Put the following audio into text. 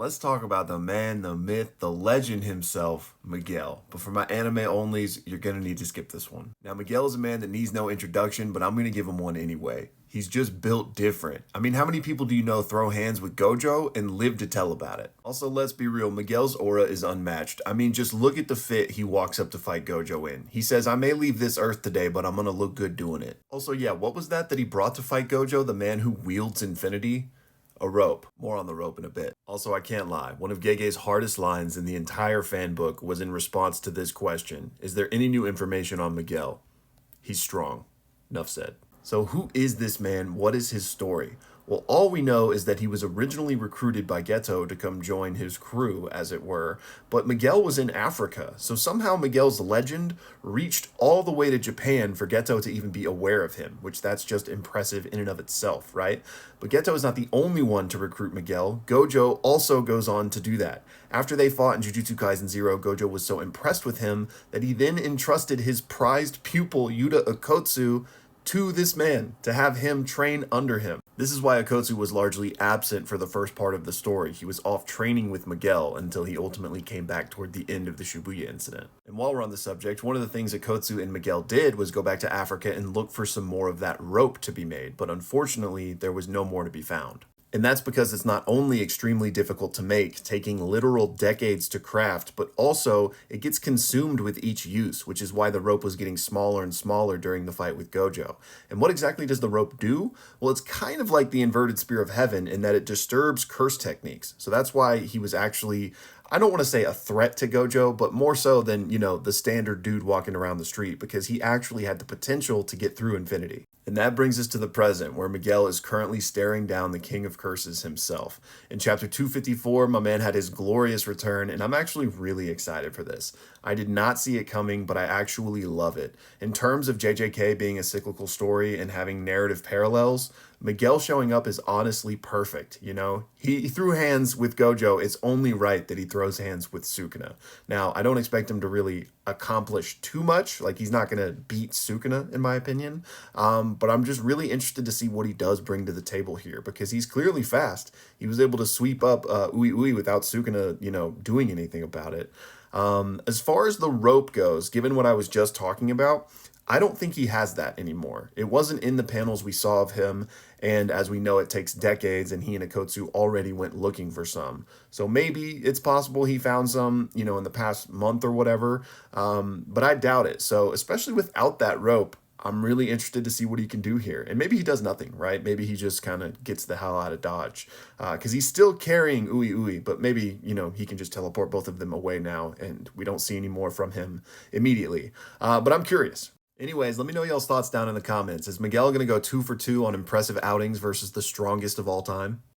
Let's talk about the man, the myth, the legend himself, Miguel. But for my anime onlys, you're gonna need to skip this one. Now, Miguel is a man that needs no introduction, but I'm gonna give him one anyway. He's just built different. I mean, how many people do you know throw hands with Gojo and live to tell about it? Also, let's be real, Miguel's aura is unmatched. I mean, just look at the fit he walks up to fight Gojo in. He says, I may leave this earth today, but I'm gonna look good doing it. Also, yeah, what was that he brought to fight Gojo, the man who wields infinity? A rope. More on the rope in a bit. Also, I can't lie. One of Gege's hardest lines in the entire fan book was in response to this question. Is there any new information on Miguel? He's strong. Enough said. So who is this man? What is his story? Well, all we know is that he was originally recruited by Geto to come join his crew, as it were, but Miguel was in Africa, so somehow Miguel's legend reached all the way to Japan for Geto to even be aware of him, which that's just impressive in and of itself, right? But Geto is not the only one to recruit Miguel. Gojo also goes on to do that. After they fought in Jujutsu Kaisen 0, Gojo was so impressed with him that he then entrusted his prized pupil, Yuta Okotsu, to this man to have him train under him. This is why Akotsu was largely absent for the first part of the story. He was off training with Miguel until he ultimately came back toward the end of the Shibuya incident. And while we're on the subject, one of the things Akotsu and Miguel did was go back to Africa and look for some more of that rope to be made, but unfortunately, there was no more to be found. And that's because it's not only extremely difficult to make, taking literal decades to craft, but also it gets consumed with each use, which is why the rope was getting smaller and smaller during the fight with Gojo. And what exactly does the rope do? Well, it's kind of like the inverted spear of heaven in that it disturbs curse techniques. So that's why he was actually, I don't want to say a threat to Gojo, but more so than, the standard dude walking around the street, because he actually had the potential to get through infinity. And that brings us to the present, where Miguel is currently staring down the King of Curses himself. In chapter 254, my man had his glorious return, and I'm actually really excited for this. I did not see it coming, but I actually love it. In terms of JJK being a cyclical story and having narrative parallels, Miguel showing up is honestly perfect, He threw hands with Gojo, it's only right that he throws hands with Sukuna. Now, I don't expect him to really accomplish too much, like he's not going to beat Sukuna, in my opinion, but I'm just really interested to see what he does bring to the table here, because he's clearly fast. He was able to sweep up Ui Ui without Sukuna, doing anything about it. As far as the rope goes, given what I was just talking about, I don't think he has that anymore. It wasn't in the panels we saw of him, and as we know, it takes decades, and he and Akotsu already went looking for some. So maybe it's possible he found some, in the past month or whatever, but I doubt it. So especially without that rope, I'm really interested to see what he can do here. And maybe he does nothing, right? Maybe he just kind of gets the hell out of Dodge. Because he's still carrying Ui Ui, but maybe, he can just teleport both of them away now, and we don't see any more from him immediately. But I'm curious. Anyways, let me know y'all's thoughts down in the comments. Is Miguel going to go 2 for 2 on impressive outings versus the strongest of all time?